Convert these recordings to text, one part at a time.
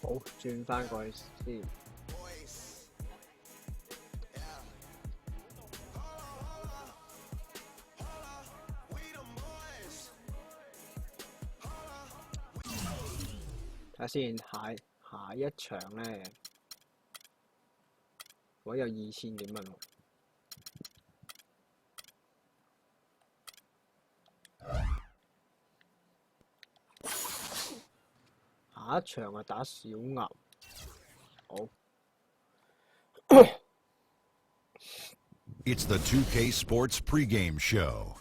好，轉翻過去先。睇下先，下一場咧，我有2000幾蚊喎。下一場啊，打小牛。好。It's the 2K Sports pregame show.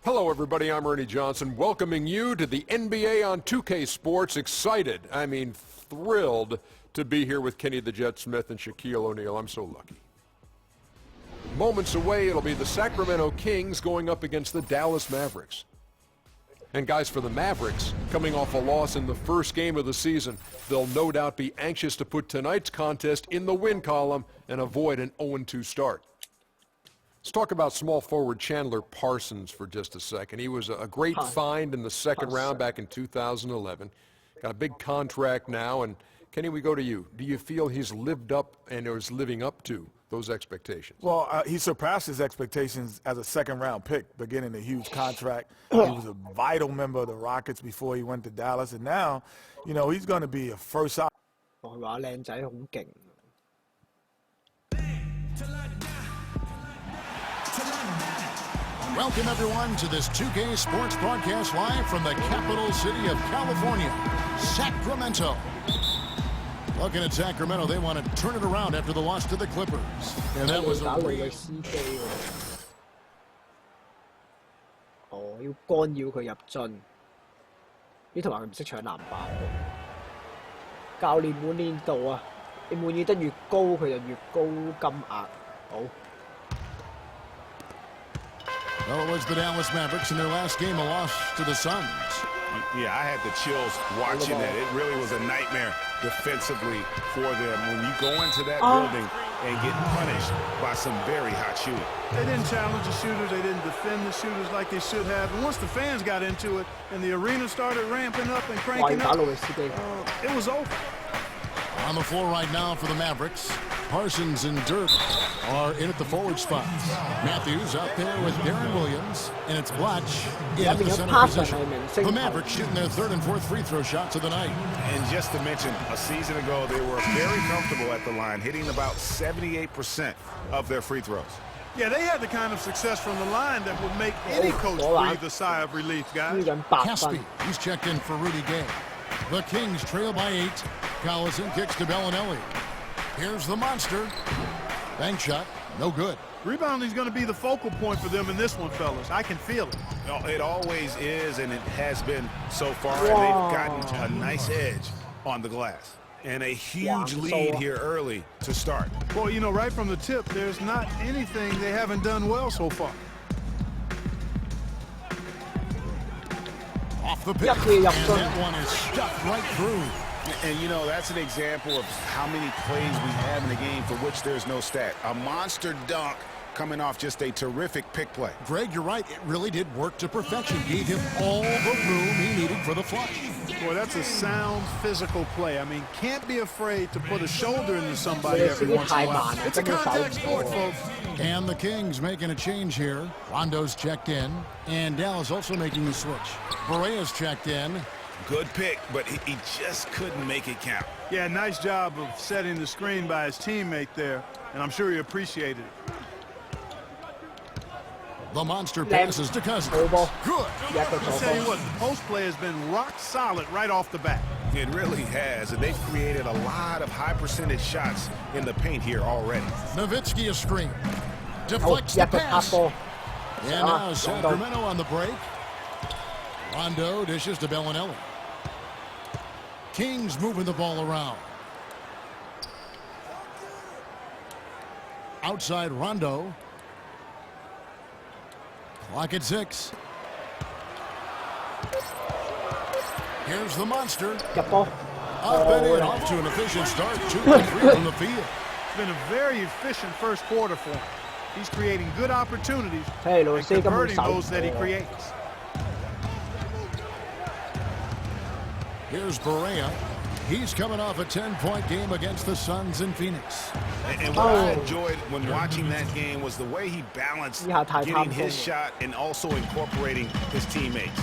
Hello, everybody. I'm Ernie Johnson, welcoming you to the NBA on 2K Sports. Excited, I mean thrilled, to be here with Kenny the Jet Smith and Shaquille O'Neal. I'm so lucky. Moments away, it'll be the Sacramento Kings going up against the Dallas Mavericks. And guys, for the Mavericks, coming off a loss in the first game of the season, they'll no doubt be anxious to put tonight's contest in the win column and avoid an 0-2 start. Let's talk about small forward Chandler Parsons for just a second. He was a great find in the second round back in 2011. Got a big contract now, and Kenny, we go to you. Do you feel he's lived up and is living up to those expectations? Well, he surpassed his expectations as a second-round pick, beginning a huge contract. He was a vital member of the Rockets before he went to Dallas, and now, you know, he's going to be a first option. 佢話靚仔好勁。Welcome, everyone, to this 2K Sports broadcast live from the capital city of California, Sacramento. Looking at Sacramento, they want to turn it around after the loss to the Clippers. And that was a嘅司機喎。哦，要干擾佢入樽。呢同埋佢唔識搶籃板喎。教練滿意度啊，你滿意得越高，佢就越高金額。好。Well, it was the Dallas Mavericks in their last game, a loss to the Suns. Yeah, I had the chills watching that. It really was a nightmare defensively for them when you go into that building and get punished by some very hot shooting. They didn't challenge the shooters. They didn't defend the shooters like they should have. And once the fans got into it and the arena started ramping up and cranking up, it was over. On the floor right now for the Mavericks, Parsons and Dirk are in at the forward spots. Matthews out there with Darren Williams, and it's Blatch in at the center position. The Mavericks shooting their third and fourth free throw shots of the night. And just to mention, a season ago, they were very comfortable at the line, hitting about 78% of their free throws. Yeah, they had the kind of success from the line that would make any coach breathe a sigh of relief, guys. Caspi, he's checked in for Rudy Gay. The Kings trail by 8. Collison kicks to Bellinelli. Here's the monster. Bank shot, no good. Rebounding is going to be the focal point for them in this one, fellas. I can feel it. It always is, and it has been so far. And they've gotten a nice edge on the glass. And a huge lead here early to start. Well, you know, right from the tip, there's not anything they haven't done well so far. Off the pitch, and that one is stuck right through. And, you know, that's an example of how many plays we have in a game for which there's no stat. A monster dunk coming off just a terrific pick play. Greg, you're right. It really did work to perfection. Gave him all the room he needed for the flush. Boy, that's a sound physical play. I mean, can't be afraid to put a shoulder into somebody every once in a while. It's a contact sport, folks. And the Kings making a change here. Rondo's checked in, and Dallas also making the switch. Berea's checked in. Good pick, but he just couldn't make it count. Yeah, nice job of setting the screen by his teammate there, and I'm sure he appreciated it. The monster passes to Cousins. Good. I'll tell you what, the post play has been rock solid right off the bat. It really has, and they've created a lot of high percentage shots in the paint here already. Nowitzki a screen. Deflects the pass. And now Sacramento on the break. Rondo dishes to Bellinelli. Kings moving the ball around. Outside Rondo. Clock at 6. Here's the monster. Up and in, off to an efficient start. 2-3 from the field. It's been a very efficient first quarter for him. He's creating good opportunities and converting those that he creates. Here's Barea. He's coming off a 10-point game against the Suns in Phoenix. And what I enjoyed when watching that game was the way he balanced getting his shot and also incorporating his teammates.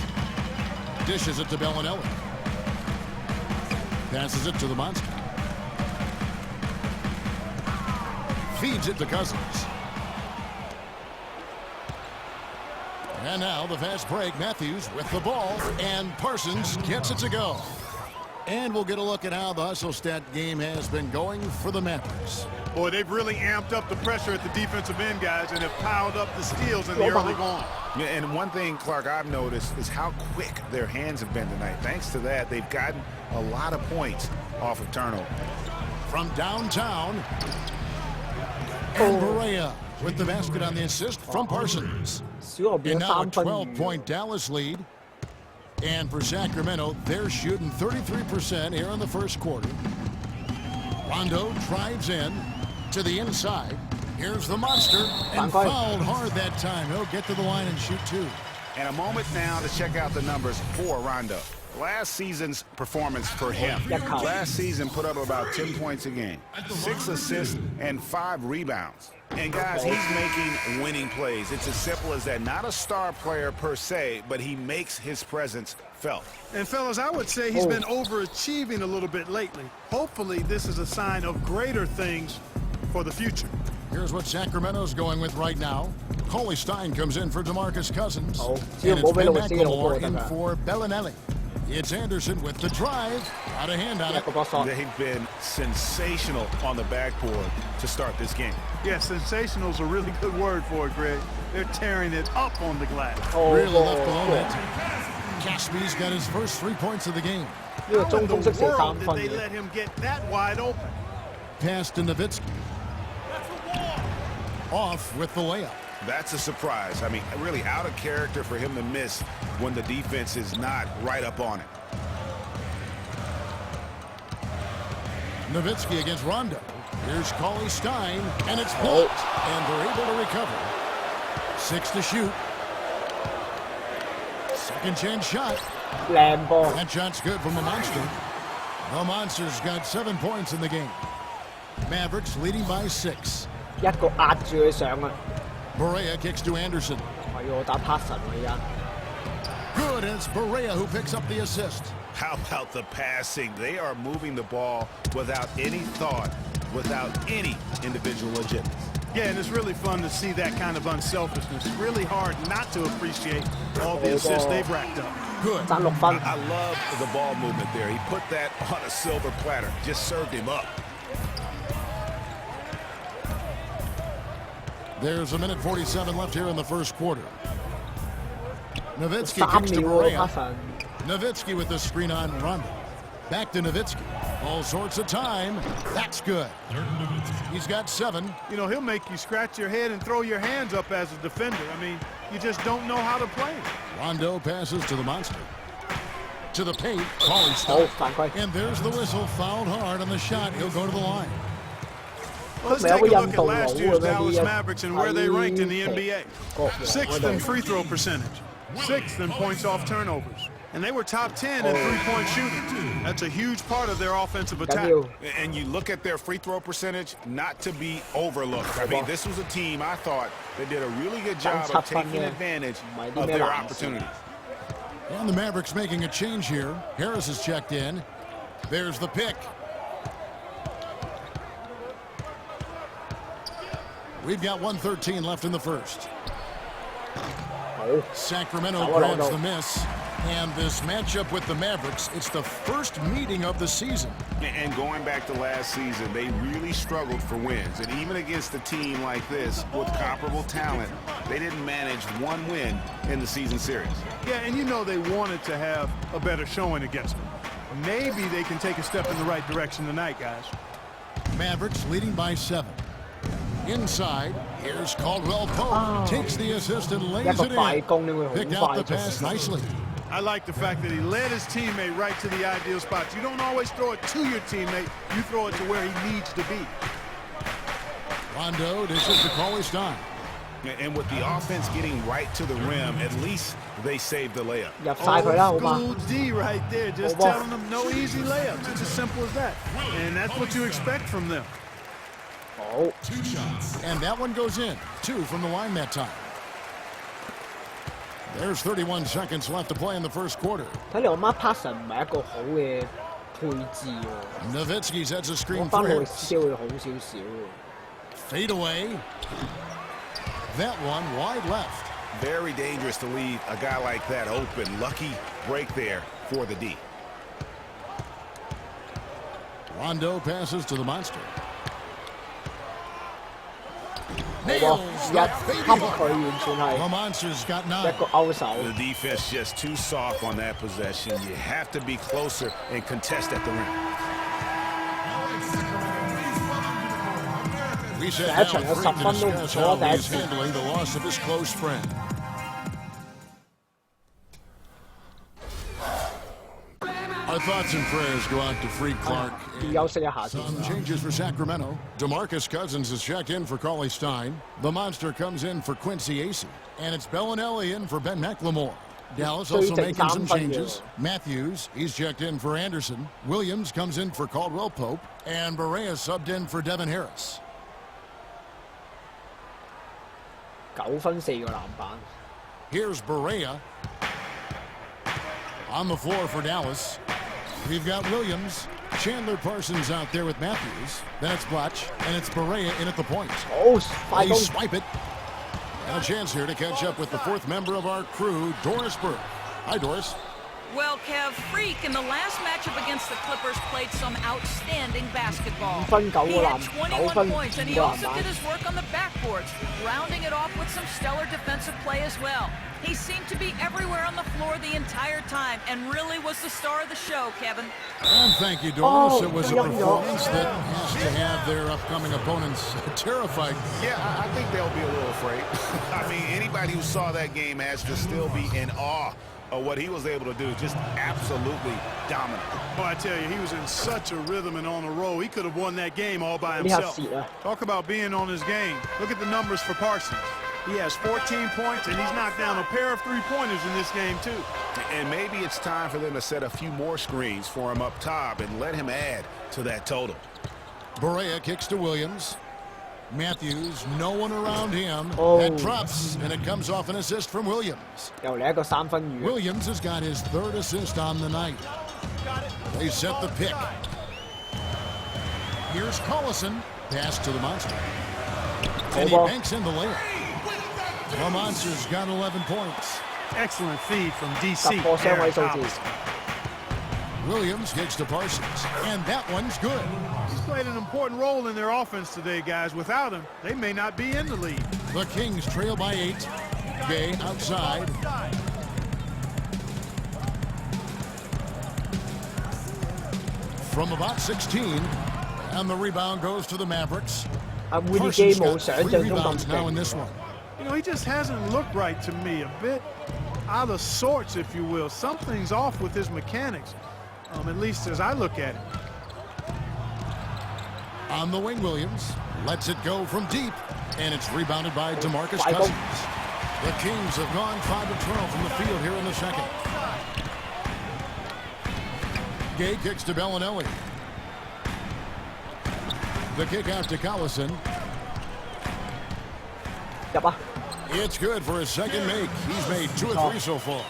Dishes it to Bellinelli. Passes it to the monster. Feeds it to Cousins. And now the fast break. Matthews with the ball, and Parsons gets it to go. And we'll get a look at how the hustle stat game has been going for the Mavericks. Boy, they've really amped up the pressure at the defensive end, guys, and have piled up the steals in the early going. Yeah, and one thing, Clark, I've noticed is how quick their hands have been tonight. Thanks to that, they've gotten a lot of points off of turnover. From downtown, and Barea with the basket on the assist from Parsons. And now a 12-point Dallas lead. And for Sacramento, they're shooting 33% here in the first quarter. Rondo drives in to the inside. Here's the monster, and fouled hard that time. He'll get to the line and shoot two. And a moment now to check out the numbers for Rondo. Last season's performance for him. Last season put up about 10 points a game, 6 assists, and 5 rebounds. And guys, he's making winning plays. It's as simple as that. Not a star player per se, but he makes his presence felt. And fellas, I would say he's been overachieving a little bit lately. Hopefully this is a sign of greater things for the future. Here's what Sacramento's going with right now. Cauley Stein comes in for DeMarcus Cousins. And it's Ben McLemore in for Bellinelli. It's Anderson with the drive. Out of hand on it. They've been sensational on the backboard to start this game. Yeah, sensational is a really good word for it, Greg. They're tearing it up on the glass. Really left below that. Caspi's got his first 3 points of the game. How in the world did they let him get that wide open? Pass to Nowitzki. Off with the layup. That's a surprise. I mean, really out of character for him to miss when the defense is not right up on it. Nowitzki against Rondo. Here's Cauley Stein, and it's blocked. And they're able to recover. 6 to shoot. Second chance shot. That shot's good from the Monster. The Monster's got 7 points in the game. Mavericks leading by 6. Barea kicks to Anderson. Good, and it's Barea who picks up the assist. How about the passing? They are moving the ball without any thought, without any individual agenda. Yeah, and it's really fun to see that kind of unselfishness. Really hard not to appreciate all the assists they've racked up. Good. I love the ball movement there. He put that on a silver platter. Just served him up. There's 1:47 left here in the first quarter. Nowitzki kicks to Barea. Nowitzki with the screen on Rondo. Back to Nowitzki. All sorts of time. That's good. He's got 7. You know, he'll make you scratch your head and throw your hands up as a defender. I mean, you just don't know how to play. Rondo passes to the Monster. To the paint. Cauley Stein. And there's the whistle. Fouled hard on the shot. He'll go to the line. Well, let's take a look at last year's Dallas Mavericks and where they ranked in the NBA. 6th in free throw percentage. 6th in points off turnovers. And they were top 10 in three-point shooting. That's a huge part of their offensive attack. And you look at their free throw percentage, not to be overlooked. I mean, this was a team, I thought, that did a really good job of taking advantage of their opportunities. And the Mavericks making a change here. Harris is checked in. There's the pick. We've got 1:13 left in the first. Sacramento grabs the miss. And this matchup with the Mavericks, it's the first meeting of the season. And going back to last season, they really struggled for wins. And even against a team like this with comparable talent, they didn't manage one win in the season series. Yeah, and you know they wanted to have a better showing against them. Maybe they can take a step in the right direction tonight, guys. Mavericks leading by 7. Inside, here's Caldwell Pope. Takes the assist and lays it in. Picked out the pass nicely. I like the fact that he led his teammate right to the ideal spots. You don't always throw it to your teammate. You throw it to where he needs to be. Rondo dishes to Cauley Stein. And with the offense getting right to the rim, at least they saved the layup. 入晒佢啦，好嘛？ School D right there, just telling them no easy layups. It's as simple as that. And that's what you expect from them. 好， 2 shots. And that one goes in. 2 from the line that time. There's 31 seconds left to play in the first quarter. 睇嚟我媽 Parson 唔係一個好嘅配置喎。 Nowitzki sets a 我 screen 翻 for 去 him. 先會好少少喎。 Fade away. That one wide left. Very dangerous to leave a guy like that open. Lucky break there for the D. Rondo passes to the monster. 好喎，一恰佢完全 The 係 monster's got 一 9. 個勾手。 The defense just too soft on that possession. You have to be closer and contest at the rim. We sat 第一場 down 有 free 10 to 分都唔 discuss 錯 how 第一 he's 次。 handling the loss of his close friend. Our thoughts and prayers go out to Freak Clark. 要休息一下先。 Some changes for Sacramento. DeMarcus Cousins is checked in for Cauley Stein. The Monster comes in for Quincy Acey. And it's Bellinelli in for Ben McLemore. Dallas also making some changes. Matthews, he's checked in for Anderson. Williams comes in for Caldwell Pope. And Barea subbed in for Devin Harris. 9分4個籃板。 Here's Barea. On the floor for Dallas. We've got Williams. Chandler Parsons out there with Matthews. Then it's Blatch. And it's Barea in at the point. 好，快 They 攻！ swipe it. And a chance here to catch up with the 4th member of our crew, Doris Burke. Hi, Doris. Well, Kev, Freak in the last matchup against the Clippers played some outstanding basketball. 5分9He 個 had 籃 21 9分 points, and 5 he 個籃 also 板 did。his work on the backboards, rounding it off with some stellar defensive play as well. He seemed to be everywhere on the floor the entire time, and really was the star of the show, Kevin. And thank you, Doris. Oh, It was a yeah, yeah. performance that has to have their upcoming opponents terrified. Yeah, I think they'll be a little afraid. I mean, anybody who saw that game has to still be in awe of what he was able to do. Just absolutely dominant. Oh, I tell you, he was in such a rhythm and on a roll. He could have won that game all by 呢下 himself. 蝕啊！ Talk about being on his game. Look at the numbers for Parsons. He has 14 points, and he's knocked down a pair of three-pointers in this game, too. And maybe it's time for them to set a few more screens for him up top and let him add to that total. Barea kicks to Williams. Matthews, no one around him. Oh. That drops, and it comes off an assist from Williams. 又嚟一個3分雨。 Williams has got his 3rd assist on the night. They set the pick. Here's Collison. Pass to the Monster. And he ball. banks in the layup. The Monster's got 11 points. Excellent feed from 突 DC. 破雙位 Aaron 數字。 Collins. Williams kicks to Parsons. And that one's good. He's played an important role in their offense today, guys. Without him, they may not be in the lead. The Kings trail by 8. Gay outside. From about 16. And the rebound goes to the Mavericks. 阿 Willie 基 Parsons 冇 got 想 3 象中 rebounds 咁 now in 勁。 this one. You know, he just hasn't looked right to me. A bit out of sorts, if you will. Something's off with his mechanics, at least as I look at it. On the wing, Williams lets it go from deep, and it's rebounded by DeMarcus Five Cousins. The Kings have gone 5 of 12 from the field here in the second. Gay kicks to Bellinelli. The kick out to Collison. 入啊！ It's good for his second make. He's made 2 of 3 so far.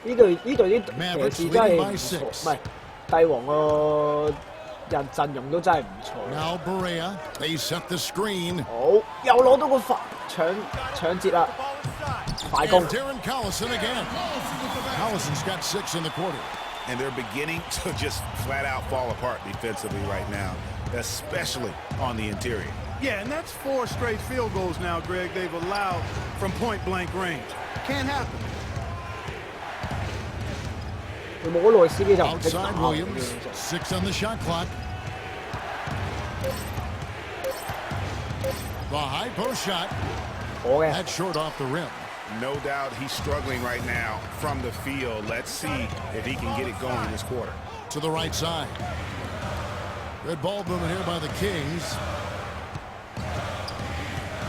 呢隊啲騎士真係唔錯，唔係帝王個人陣容都真係唔錯。 Now Barea, they set the screen. 好，又攞到個搶截啦！快攻 And Darren Collison again. Collison's got 6 in the quarter. And they're beginning to just flat out fall apart defensively right now, especially on the interior. Yeah, and that's 4 straight field goals now, Greg, they've allowed from point-blank range. Can't happen. 佢冇咗內斯基就唔識 Outside 打。 Williams, 6 on the shot clock. The high post shot. 我嘅 That's short off the rim. No doubt he's struggling right now from the field. Let's see if he can get it going this quarter. To the right side. Good ball movement here by the Kings.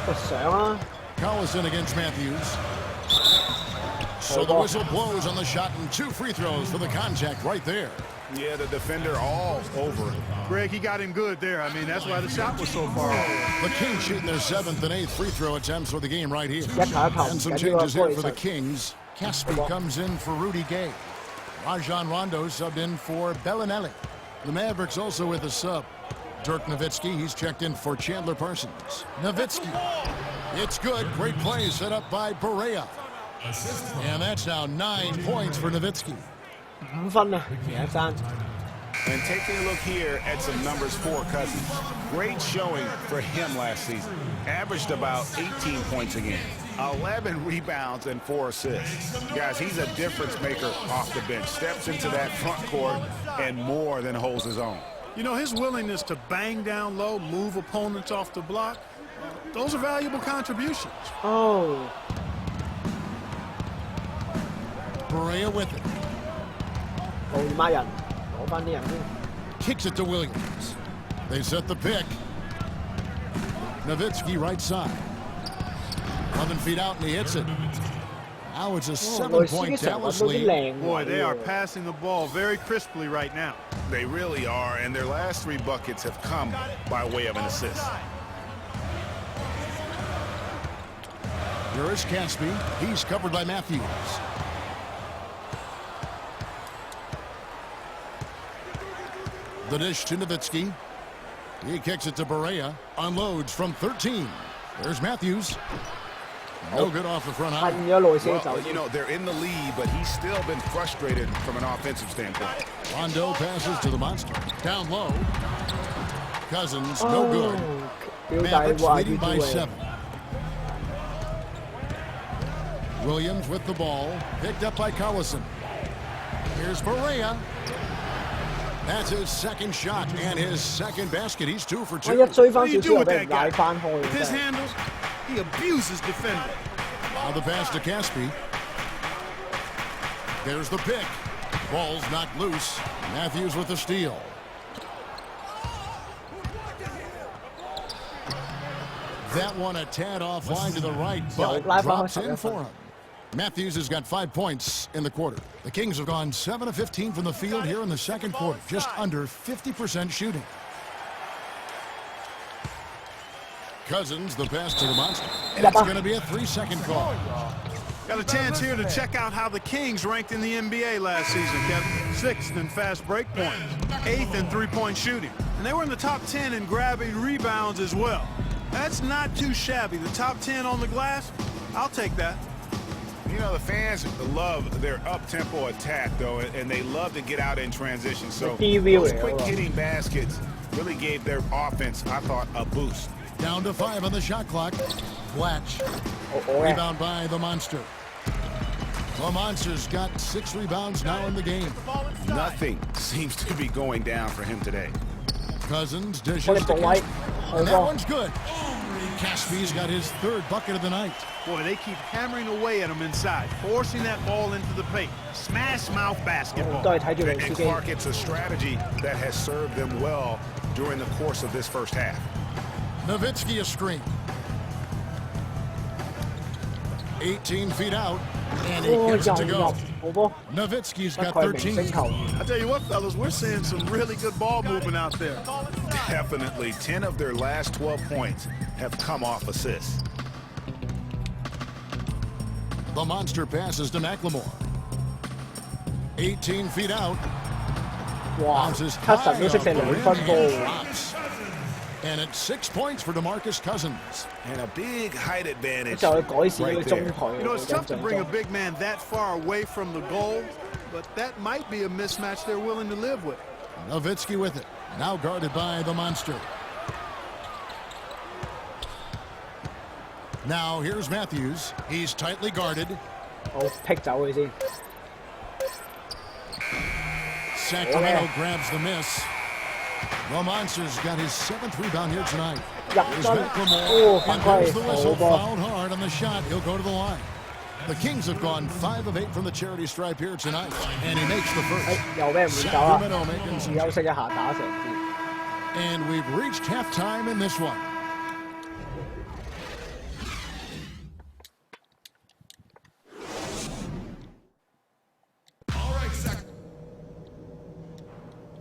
喂，上啊！ Collison against Matthews. So the whistle blows on the shot and 2 free throws for the contact right there. Yeah, the defender all over it. Greg, he got him good there. I mean, that's why the shot was so far off. The Kings shooting their 7th and 8th free throw attempts for the game right here. 一球一球， And 唔 some 緊要啊， changes 波 here 其 for the 實 Kings. Caspi comes in for Rudy Gay. Rajon Rondo subbed in for Bellinelli. The Mavericks also with a sub. Dirk Nowitzki, he's checked in for Chandler Parsons. Nowitzki. It's good. Great play set up by Barea. And that's now 9 points for Nowitzki. 5分啊，其實爭。 And taking a look here at some numbers for Cousins. Great showing for him last season. Averaged about 18 points a game, 11 rebounds, and 4 assists. Guys, he's a difference maker off the bench. Steps into that front court and more than holds his own. You know, his willingness to bang down low, move opponents off the block, those are valuable contributions. Oh. Barea with it. 冇孖人，攞翻啲人先。 Kicks it to Williams. They set the pick. Nowitzki right side. 11 feet out and he hits it. Now it's a 7-point Dallas lead. Boy, they are passing the ball very crisply right now. They really are, and their last 3 buckets have come by way of an assist. Here is Caspi. He's covered by Matthews. The dish to Nowitzki. He kicks it to Barea. Unloads from 13. There's Matthews. No good off the front eye. Well, you know, they're in the lead, but he's still been frustrated from an offensive standpoint. Rondo passes to the monster. Down low. Cousins, no good. Mavericks leading by 7. Williams with the ball. Picked up by Collison. Here's Barea. That's his second shot and his second basket. He's 2 for 2. What do you do with that guy? His handles, he abuses defenders. Now the pass to Caspi. There's the pick. Ball's knocked loose. Matthews with the steal. That one a tad offline to the right, but drops in for him. Matthews has got 5 points in the quarter. The Kings have gone 7 of 15 from the field here in the second quarter, just under 50% shooting. Cousins, the pass to the monster. And it's going to be a 3-second call. Got a chance here to check out how the Kings ranked in the NBA last season, Kevin. 6th in fast break points, 8th in three-point shooting. And they were in the top 10 in grabbing rebounds as well. That's not too shabby. The top 10 on the glass, I'll take that. You know, the fans love their up-tempo attack, though, and they love to get out in transition. So those quick-hitting baskets really gave their offense, I thought, a boost. Down to 5 on the shot clock. Blatch. Rebound by the Monster. The Monster's got 6 rebounds now in the game. Nothing seems to be going down for him today. Cousins dishes to Caspi. And that one's good. Caspi's got his 3rd bucket of the night. Boy, they keep hammering away at him inside, forcing that ball into the paint. Smash mouth basketball. And Clark, it's a strategy that has served them well during the course of this first half. Nowitzki a screen. 18 feet out, and he gets it to go. Nowitzki's got 13. I tell you what, fellas, we're seeing some really good ball movement out there. Definitely. 10 of their last 12 points have come off assists. The Monster passes to McLemore. 18 feet out. Bounces high drops. And it's 6 points for DeMarcus Cousins. And a big height advantage right there. You know, it's tough to bring a big man that far away from the goal, but that might be a mismatch they're willing to live with. Nowitzki with it. Now guarded by the Monster. Now here's Matthews. He's tightly guarded. Sacramento grabs the miss. The Monster's got his 7th rebound here tonight. Here's McLemore. And there's the whistle. Fouled hard on the shot. He'll go to the line. The Kings have gone 5 of 8 from the charity stripe here tonight. And he makes the first. Sacramento making some. And we've reached halftime in this one.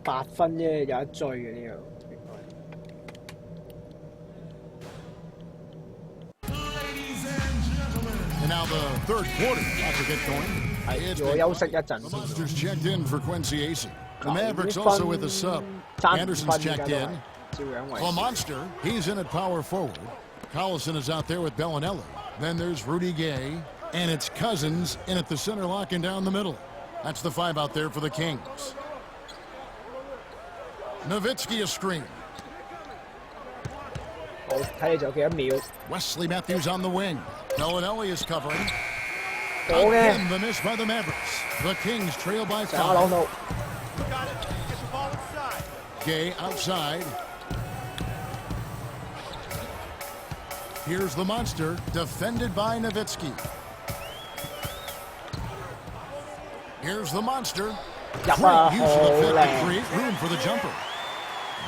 8分啫，有一追嘅呢度。 And now the third quarter about to get going. 係，我休息一陣 Monsters checked in for Quincy Acey. The Mavericks also with a sub. Anderson's checked in. The Monster, he's in at power forward. Collison is out there with Bellinelli. Then there's Rudy Gay. And it's Cousins in at the center, locking down the middle. That's the 5 out there for the Kings. Nowitzki a screen. 好，睇你仲有幾多秒？ Wesley Matthews on the wing. Bellinelli is covering. 好嘅。 Again, the miss by the Mavericks. The Kings trail by 上下朗 5. 度。 Gay outside. Here's the Monster, defended by Nowitzki. Here's the Monster. Great use of the fit to create room for the jumper.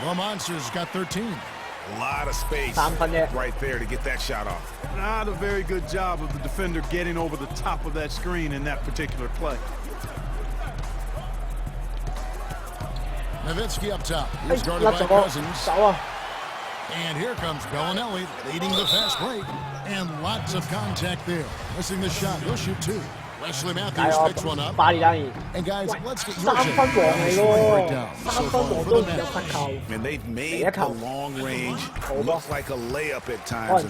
The Monster's got 13. A lot of space right there to get that shot off. Not a very good job of the defender getting over the top of that screen in that particular play. Nowitzki up top. He's guarded by Cousins. And here comes Bellinelli leading the fast break. And lots of contact there. Missing the shot. He'll shoot 2. Wesley Matthews picks one up. And guys, let's get your take on this breakdown so far for the Mavericks. And they've made the long range look like a layup at times.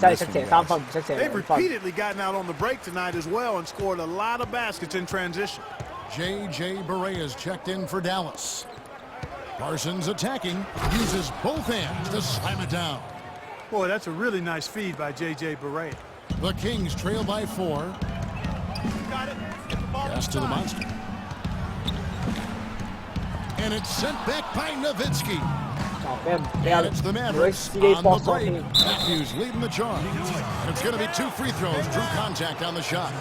They've repeatedly gotten out on the break tonight as well and scored a lot of baskets in transition. J.J. Barea's checked in for Dallas. Parsons attacking, uses both hands to slam it down. Boy, that's a really nice feed by J.J. Barea. The Kings trail by 4. Pass to the Monster. And it's sent back by Nowitzki. And it's the Mavericks on the break. Matthews leading the charge. It's going to be 2 free throws. Drew contact on the shot.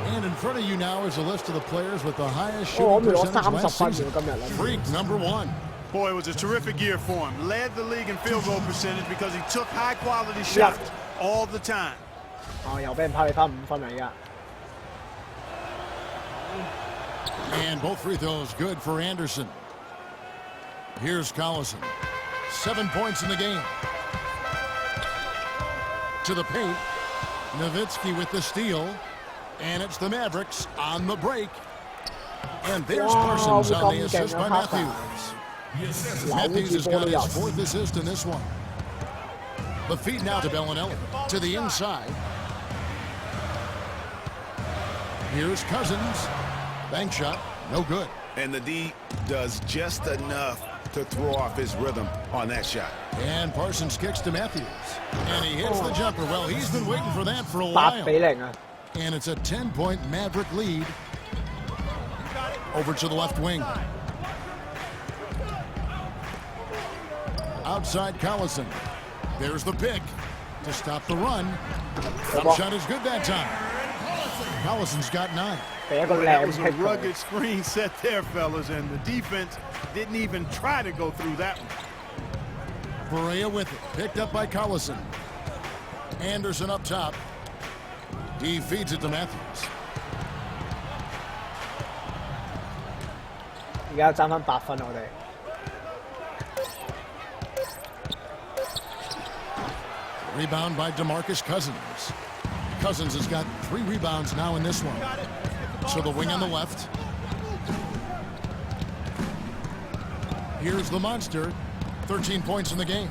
And in front of you now is a list of the players with the highest shooting percentage last season. Freak number 1. Boy, it was a terrific year for him. Led the league in field goal percentage because he took high-quality shots all the time. 又俾人拋你翻5分嚟㗎。 And both free throws good for Anderson. Here's Collison. 7 points in the game. To the paint. Nowitzki with the steal. And it's the Mavericks on the break. And there's Parsons on the assist by Matthews. Matthews has got his 4th assist in this one. The feed now to Bellinelli. To the inside. Here's Cousins. Bank shot, no good. And the D does just enough to throw off his rhythm on that shot. And Parsons kicks to Matthews. And he hits the jumper. Well, he's been waiting for that for a while. And it's a 10-point Maverick lead. Over to the left wing. Outside Collison. There's the pick to stop the run. Jump shot is good that time. Collison's got 9. That was a rugged screen set there, fellas, and the defense didn't even try to go through that one. Barea with it, picked up by Collison. Anderson up top. He feeds it to Matthews. 而家爭翻8分我哋。 Rebound by DeMarcus Cousins. Cousins has got 3 rebounds now in this one. So the wing on the left. Here's the Monster. 13 points in the game.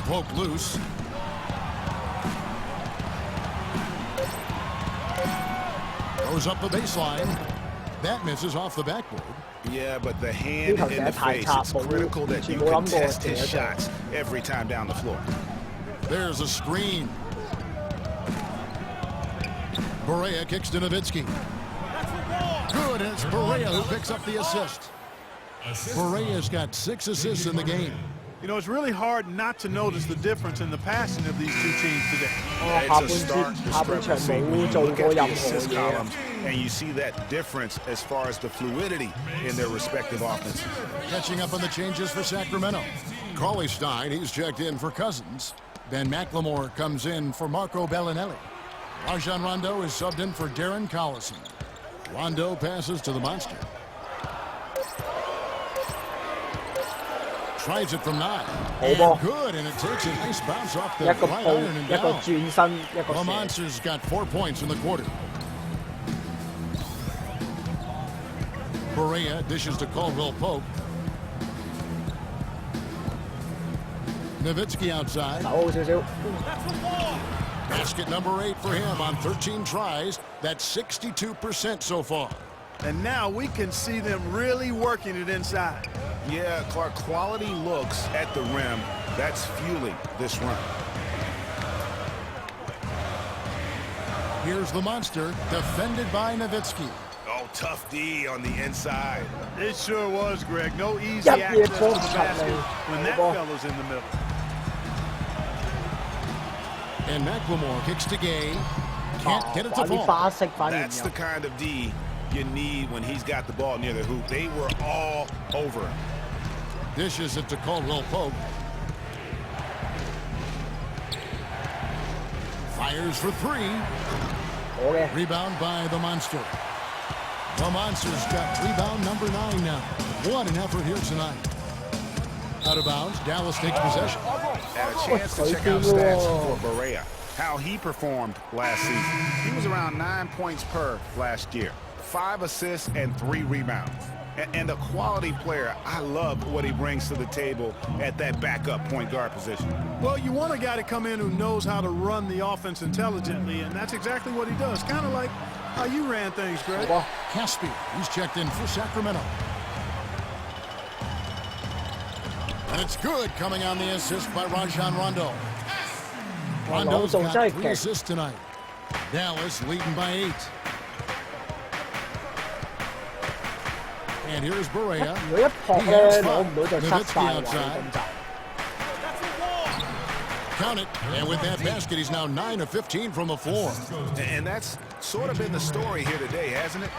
Poke loose. Goes up the baseline. That misses off the backboard. Yeah, but the hand in the face, it's critical that you contest his shots every time down the floor. There's a screen. Barea kicks to Nowitzki. Good, and it's Barea who picks up the assist. Barea's got 6 assists in the game. You know, it's really hard not to notice the difference in the passing of these 2 teams today. It's a stark discrepancy when you look at the assist columns, and you see that difference as far as the fluidity in their respective offenses. Catching up on the changes for Sacramento. Cauley Stein, he's checked in for Cousins. Ben McLemore comes in for Marco Bellinelli. Rajon Rondo is subbed in for Darren Collison. Rondo passes to the Monster. Tries it from 9. 好波， And good, and it takes a nice bounce off the 一個 right 步， iron and 一個 down. 轉身，一個 The 射。 Monsters got 4 points in the quarter. Berea dishes to Caldwell Pope. Nowitzki outside. 手好少少， Basket number 8 for him on 13 tries. That's 62% so far. And now we can see them really working it inside. Yeah, Clark, quality looks at the rim. That's fueling this run. Here's the Monster, defended by Nowitzki. Oh, tough D on the inside. It sure was, Greg. No easy Yep, access to the yeah, basket when that ball. fella's in the middle. And McLemore kicks to Gay. Can't get it to 玩啲 fall. 花式反而 That's 有 the。kind of D you need when he's got the ball near the hoop. They were all over him. Dishes it to Caldwell Pope. Fires for 3. 我嘅 Rebound by the Monster. The Monsters got rebound number 9 now. What an effort here tonight. Out of bounds, Dallas takes possession. Had a chance to check out stats for Berea. How he performed last season. He was around 9 points per last year. 5 assists and 3 rebounds. And a quality player. I love what he brings to the table at that backup point guard position. Well, you want a guy to come in who knows how to run the offense intelligently, and that's exactly what he does. Kind of like how you ran things, Greg. Caspi, he's checked in for Sacramento. And it's good coming on the assist by Rajon Rondo. Rondo's got 3 assists tonight. Dallas leading by 8. And here's Berea. 如果一撲咧攞唔到就失敗啦，今集。 Count it. And with that basket, he's now 9 of 15 from the floor. And that's sort of been the story here today, hasn't it?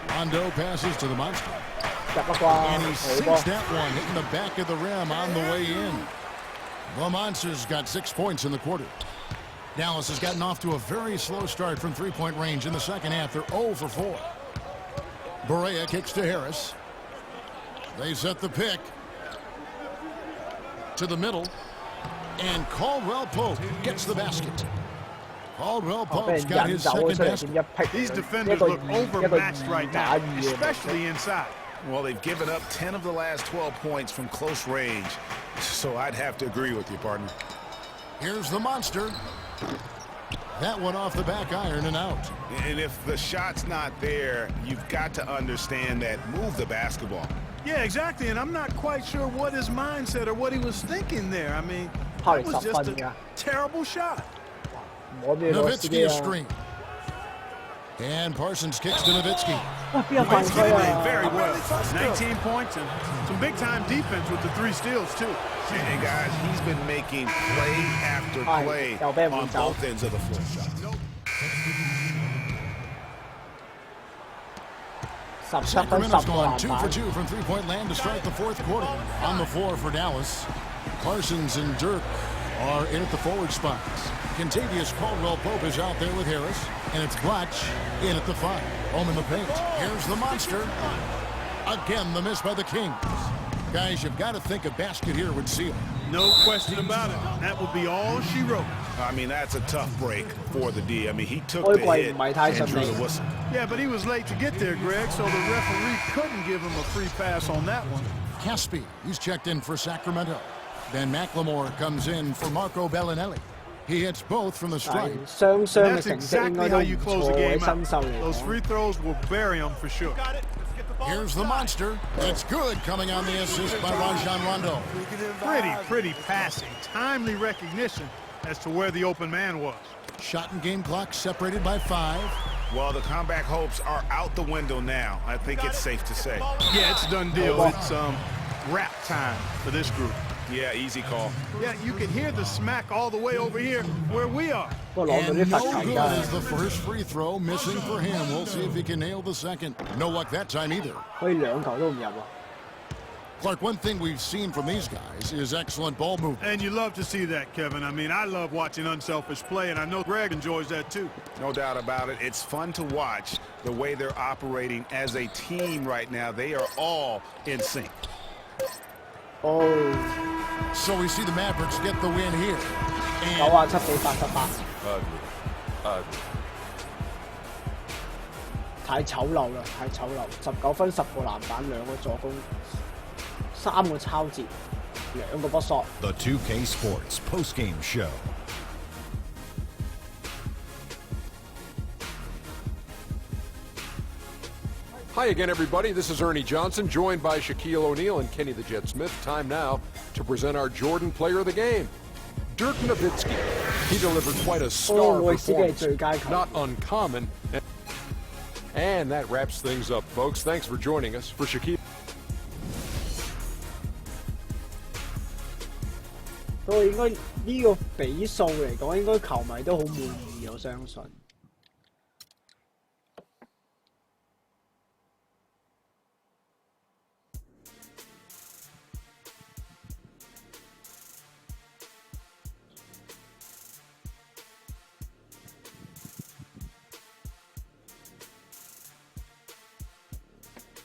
Rondo passes to the Monster. 入啦啩， And he 好波 sinks。that one, hitting the back of the rim on the way in. The Monsters got 6 points in the quarter. Dallas has gotten off to a very slow start from three-point range in the second half. They're 0 for 4. Berea kicks to Harris. They set the pick to the middle. And Caldwell Pope gets the basket. Caldwell 俾 Pope's 人 got 引 his 走 second 出嚟 basket. 點一劈 These 一 defenders 個 look 一個 overmatched right 打 now, 二嘅 especially inside. Well, they've given up 10 of the last 12 points from close range. So I'd have to agree with you, partner. Here's the Monster. That one off the back iron and out. And if the shot's not there, you've got to understand that. Move the basketball. Yeah, exactly, and I'm not quite sure what his mindset or what he was thinking there. I mean, 拋 it 嚟 was 10 just 分 a 㗎， terrible shot. 唔可以攞自 Nowitzki 己 a 啊！ screen. And Parsons kicks to Nowitzki. 哇，邊有犯規 Played very 啊？ well. 19 points and some big-time defense with the 3 steals, too. Hey, guys, he's been making play after play on both ends of the floor. 17分 Sacramento's 10個 gone 籃 2 for 板。 2 from three-point land to start the fourth quarter. On the floor for Dallas, Parsons and Dirk are in at the forward spots. Contavious Caldwell Pope is out there with Harris, and it's Blatch in at the 5. Home in the paint. Here's the Monster. Again, the miss by the Kings. Guys, you've got to think a basket here would seal. No question about it. That would be all she wrote. I mean, that's a tough break for the D. I mean, he took 開 the 季 hit 唔係太 and 順 drew 利 the。whistle. Yeah, but he was late to get there, Greg, so the referee couldn't give him a free pass on that one. Caspi, he's checked in for Sacramento. Then McLemore comes in for Marco Bellinelli. He hits both from the 但 stripe. 係雙雙嘅 That's 成績應 exactly 該 how 都唔 you 錯 close the 嘅 game 新秀 out. 嚟 Those 講。 free throws will bury him for sure. Here's the Monster. That's good, coming on the assist by Rajon Rondo. Pretty passing. Timely recognition as to where the open man was. Shot and game clock separated by 5. Well, the comeback hopes are out the window now. I think it's safe to say. Yeah, it's a done deal. It's wrap time for this group. Yeah, easy call. Yeah, you can hear the smack all the way over here where we are. 不過攞到 And 啲罰 no 球 good 㗎 is，the first free throw, missing for him. We'll see if he can nail the second. No luck that time either. 可以兩球都唔入啊！ Clark, one thing we've seen from these guys is excellent ball movement. And you love to see that, Kevin. I mean, I love watching unselfish play, and I know Greg enjoys that too. No doubt about it. It's fun to watch the way they're operating as a team right now. They are all in sync. 哦， So we see the Mavericks get the win here. 97比88，太醜陋啦，太醜陋！19分10個籃板，2個助攻，3個抄截，2個 block shot。 The 2K Sports postgame show. Hi again, everybody. This is Ernie Johnson, joined by Shaquille O'Neal and Kenny the Jet Smith. Time now to present our Jordan Player of the Game, Dirk Nowitzki. He delivered quite a star performance, not uncommon. And that wraps things up, folks. Thanks for joining us. For Shaquille. 不過應該呢個比數嚟講，應該球迷都好滿意，我相信。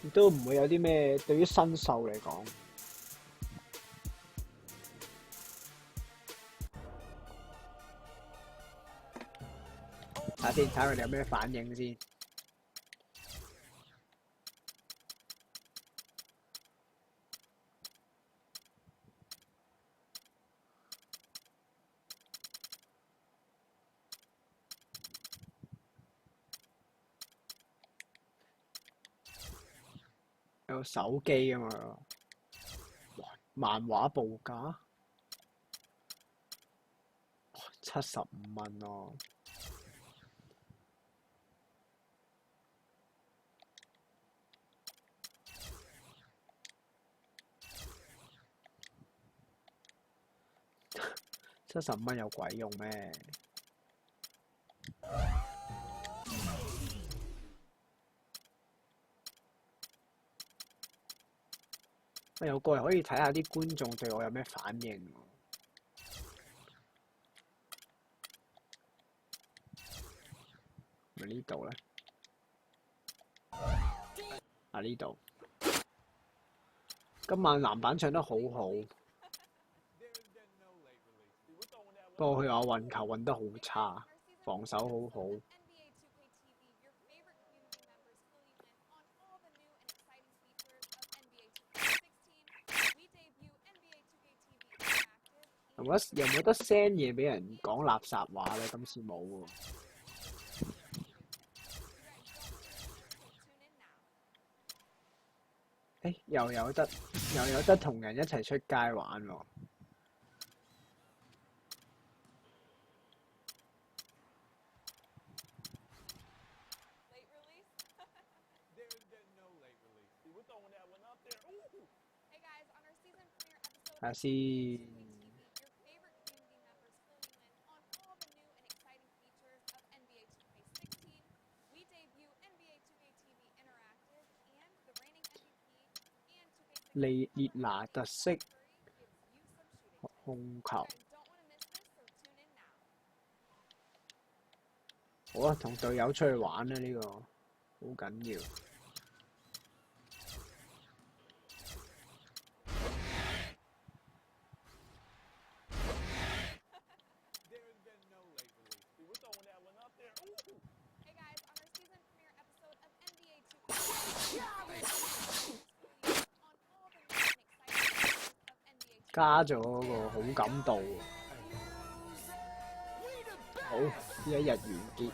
亦都唔會有啲咩對於新秀嚟講。睇下先，睇下佢哋有咩反應先。有手機啊嘛，漫畫報價75蚊咯。75蚊有鬼用咩？有個人可以睇下啲觀眾對我有咩反應喎。咪呢度咧？啊呢度，今晚籃板唱得好好，不過佢話運球運得好差，防守好好。有冇得 send 嘢俾人講垃圾話咧？今次冇喎。又有得同人一齊出街玩喎。睇下先。列拿特式控球，好啊！同隊友出去玩啦，呢個好緊要。加咗個好感度，好呢一日完結。